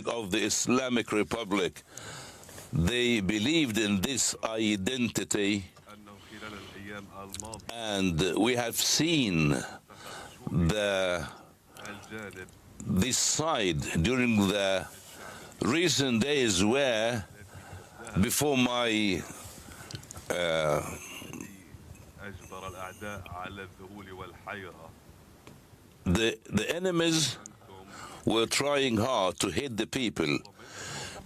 of the Islamic Republic. They believed in this identity, and we have seen this side during the recent days where, before my the enemies were trying hard to hit the people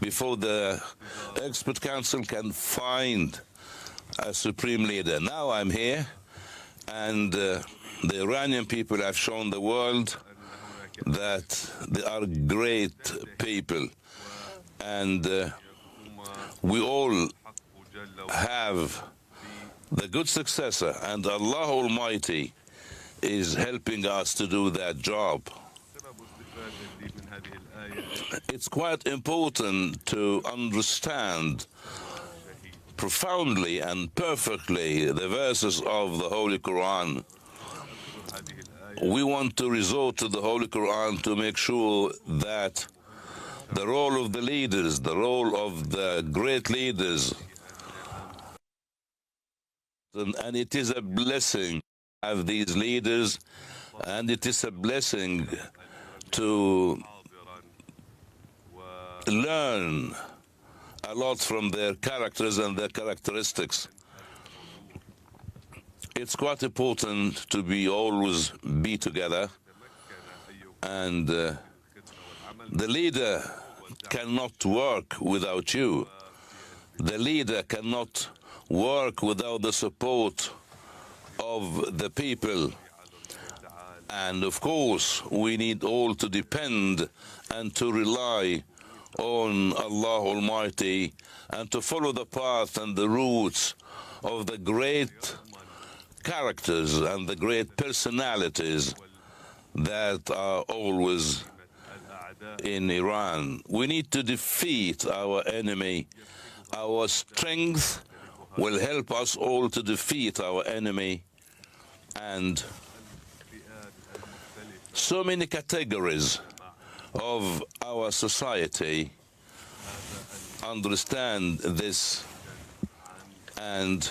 before the expert council can find a supreme leader. Now I'm here, and the Iranian people have shown the world that they are great people, and we all have the good successor, and Allah Almighty is helping us to do that job. It's quite important to understand profoundly and perfectly the verses of the Holy Quran. We want to resort to the Holy Quran to make sure that the role of the leaders, the role of the great leaders, and it is a blessing to have these leaders, and it is a blessing to learn a lot from their characters and their characteristics. It's quite important to always be together, and the leader cannot work without you. The leader cannot work without the support of the people. And of course, we need all to depend and to rely on Allah Almighty and to follow the path and the roots of the great characters and the great personalities that are always in Iran. We need to defeat our enemy. Our strength will help us all to defeat our enemy. And so many categories of our society understand this, and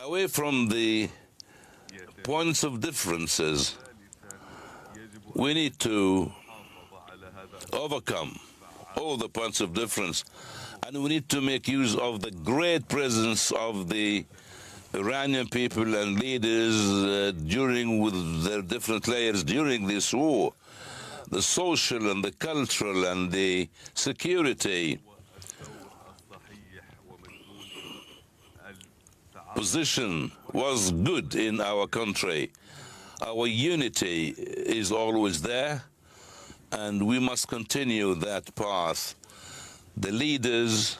away from the points of differences, we need to overcome all the points of difference, and we need to make use of the great presence of the Iranian people and leaders during with their different layers during this war. The social and the cultural and the security position was good in our country. Our unity is always there, and we must continue that path. The leaders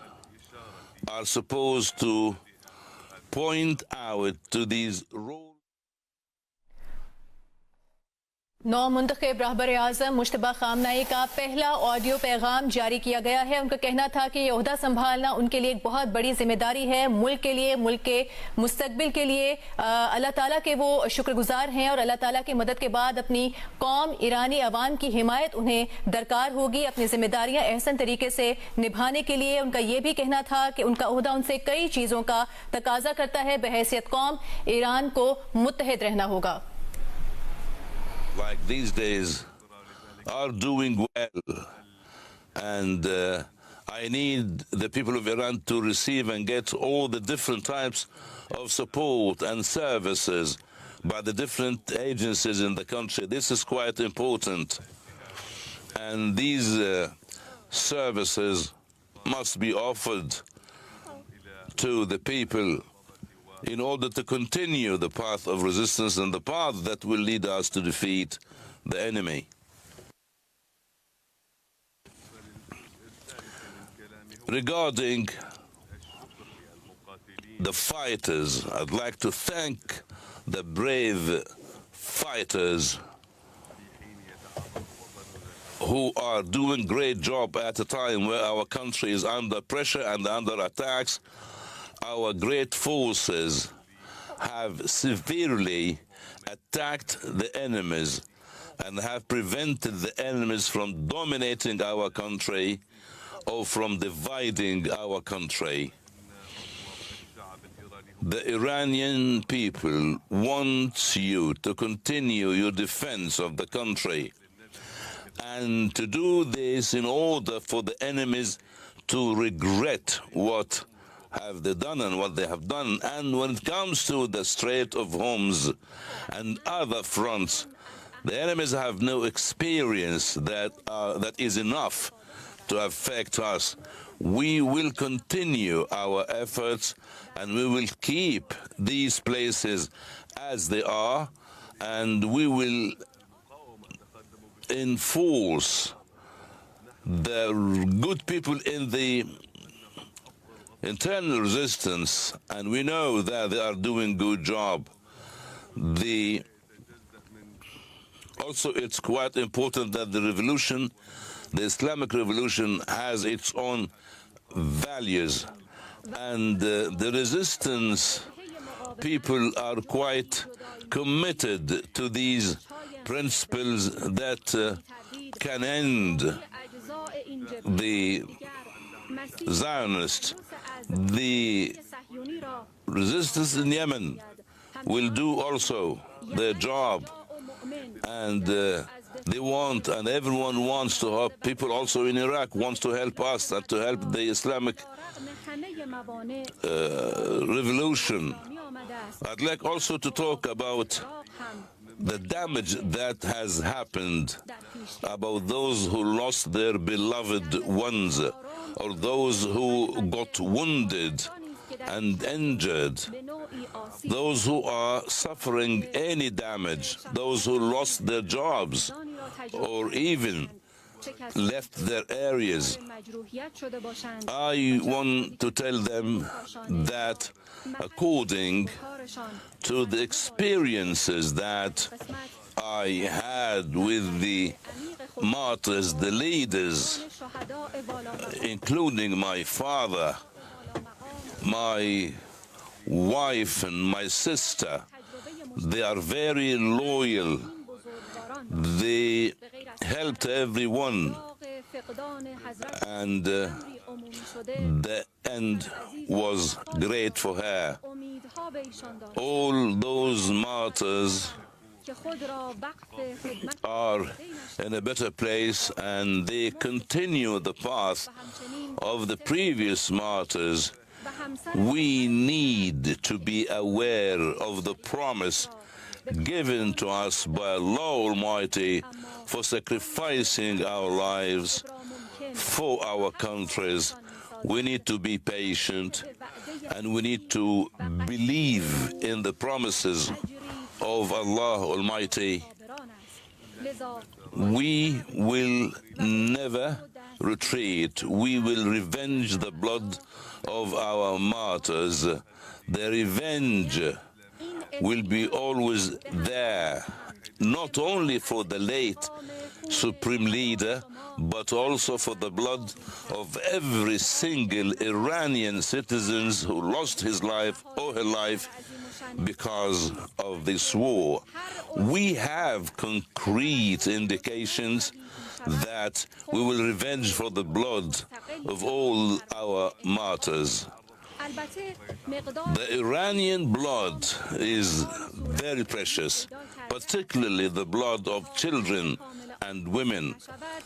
are supposed to point out to these roles. नौ मुंतखब रहबर आज़म मुजतब खामनाई का पहला audio पैगाम जारी किया गया है। उनका कहना था कि ये ओहदा संभालना उनके लिए एक बहुत बड़ी जिम्मेदारी है, मुल्क के लिए, मुल्क के मुस्तकबिल के लिए। अल्लाह ताला के वो शुक्रगुजार हैं और अल्लाह ताला की मदद के बाद अपनी कौम, ईरानी अवाम की हिमायत उन्हें दरकार होगी अपनी जिम्मेदारियां एहसन तरीके से निभाने के लिए। उनका ये भी कहना था कि उनका ओहदा उनसे कई चीज़ों का तकाजा करता है। बहैसियत कौम ईरान को मुत्तहिद रहना होगा। Like these days are doing well, and I need the people of Iran to receive and get all the different types of support and services by the different agencies in the country. This is quite important, and these services must be offered to the people in order to continue the path of resistance and the path that will lead us to defeat the enemy. Regarding the fighters, I'd like to thank the brave fighters who are doing great job at a time where our country is under pressure and under attacks. Our great forces have severely attacked the enemies, and have prevented the enemies from dominating our country or from dividing our country. The Iranian people want you to continue your defense of the country, and to do this in order for the enemies to regret what have they done and what they have done. And when it comes to the Strait of Hormuz and other fronts, the enemies have no experience that is enough to affect us. We will continue our efforts, and we will keep these places as they are, and we will enforce the good people in the internal resistance, and we know that they are doing good job. Also, it's quite important that the revolution, the Islamic revolution, has its own values, and the resistance people are quite committed to these principles that can end the Zionists. The resistance in Yemen will do also their job, and they want, and everyone wants to help. People also in Iraq wants to help us and to help the Islamic revolution. I'd like also to talk about the damage that has happened, about those who lost their beloved ones, or those who got wounded and injured, those who are suffering any damage, those who lost their jobs or even left their areas. I want to tell them that according to the experiences that I had with the martyrs, the leaders, including my father, my wife and my sister, they are very loyal. They helped everyone, and the end was great for her. All those martyrs are in a better place, and they continue the path of the previous martyrs. We need to be aware of the promise given to us by Allah Almighty for sacrificing our lives for our countries. We need to be patient, and we need to believe in the promises of Allah Almighty. We will never retreat. We will revenge the blood of our martyrs. The revenge will be always there, not only for the late Supreme Leader, but also for the blood of every single Iranian citizen who lost his life or her life because of this war. We have concrete indications that we will revenge for the blood of all our martyrs. The Iranian blood is very precious, particularly the blood of children and women.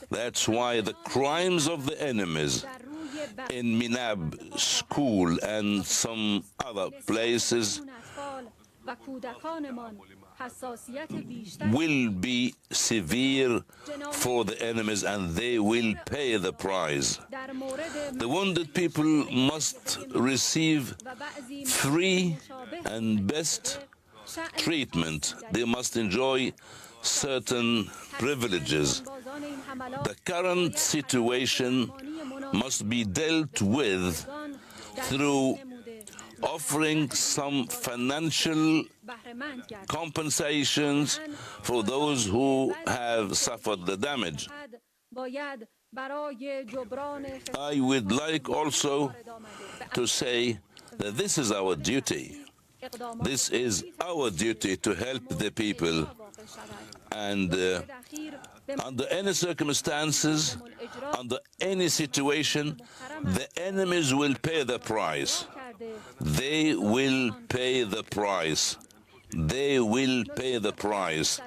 That's why the crimes of the enemies in Minab school and some other places will be severe for the enemies, and they will pay the price. The wounded people must receive free and best treatment. They must enjoy certain privileges. The current situation must be dealt with through offering some financial compensations for those who have suffered the damage. I would like also to say that this is our duty. This is our duty to help the people. And under any circumstances, under any situation, the enemies will pay the price. They will pay the price. They will pay the price.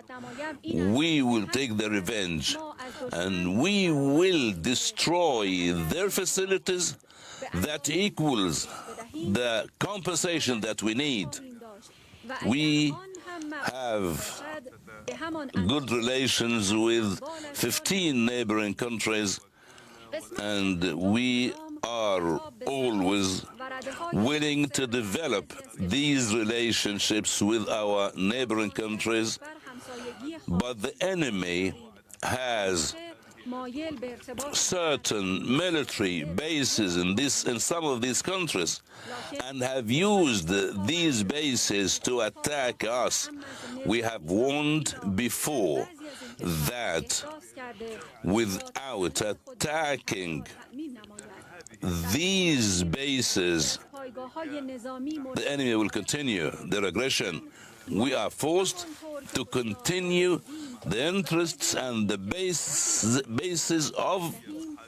We will take the revenge, and we will destroy their facilities that equals the compensation that we need. We have good relations with 15 neighboring countries, and we are always willing to develop these relationships with our neighboring countries, but the enemy has certain military bases in some of these countries and have used these bases to attack us. We have warned before that without attacking these bases, the enemy will continue their aggression. We are forced to continue the interests and the bases of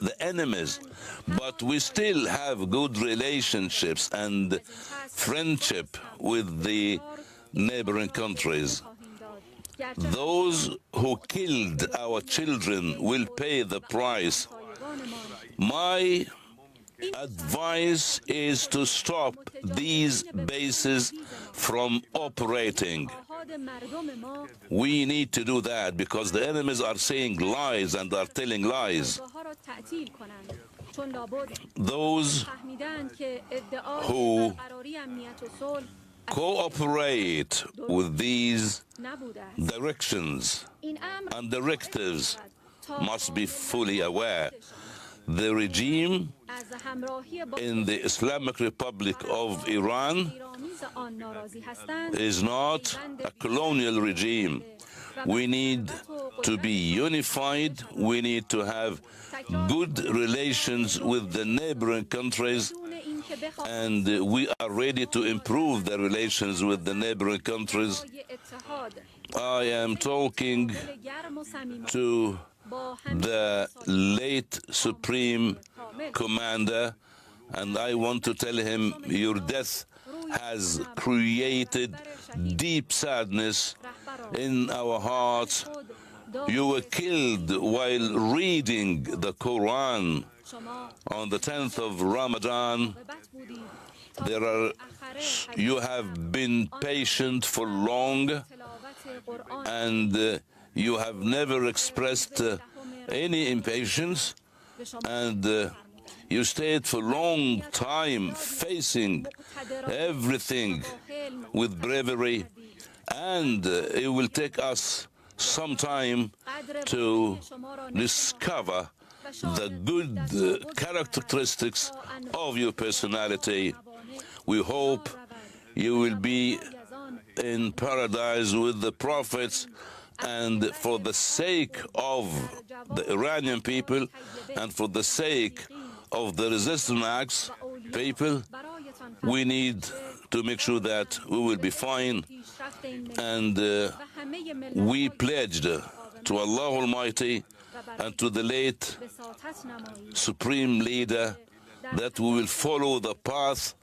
the enemies, but we still have good relationships and friendship with the neighboring countries. Those who killed our children will pay the price. My advice is to stop these bases from operating. We need to do that because the enemies are saying lies and are telling lies. Those who cooperate with these directions and directives must be fully aware. The regime in the Islamic Republic of Iran is not a colonial regime. We need to be unified. We need to have good relations with the neighboring countries, and we are ready to improve the relations with the neighboring countries. I am talking to the late Supreme Commander, and I want to tell him your death has created deep sadness in our hearts. You were killed while reading the Quran on the 10th of Ramadan. You have been patient for long, and you have never expressed any impatience, and you stayed for a long time facing everything with bravery, and it will take us some time to discover the good characteristics of your personality. We hope you will be in paradise with the prophets, and for the sake of the Iranian people and for the sake of the resistance acts people, we need to make sure that we will be fine. And we pledged to Allah Almighty and to the late Supreme Leader that we will follow the path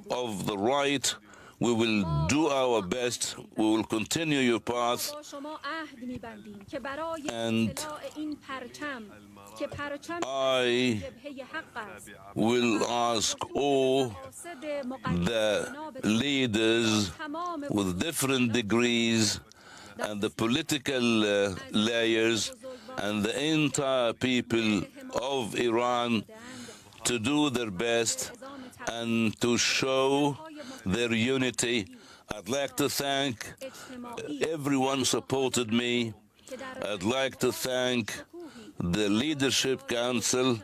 of the right. We will do our best. We will continue your path. And I will ask all the leaders with different degrees and the political layers and the entire people of Iran to do their best and to show their unity. I'd like to thank everyone who supported me. I'd like to thank the Leadership Council,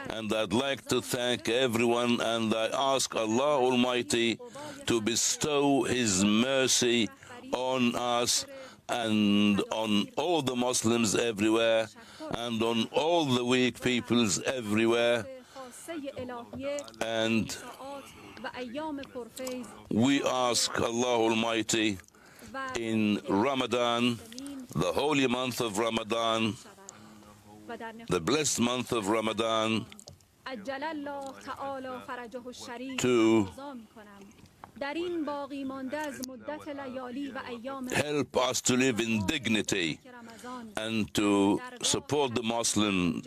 and I'd like to thank everyone, and I ask Allah Almighty to bestow His mercy on us and on all the Muslims everywhere and on all the weak peoples everywhere. And we ask Allah Almighty in Ramadan the holy month of Ramadan, the blessed month of Ramadan, to help us to live in dignity and to support the Muslims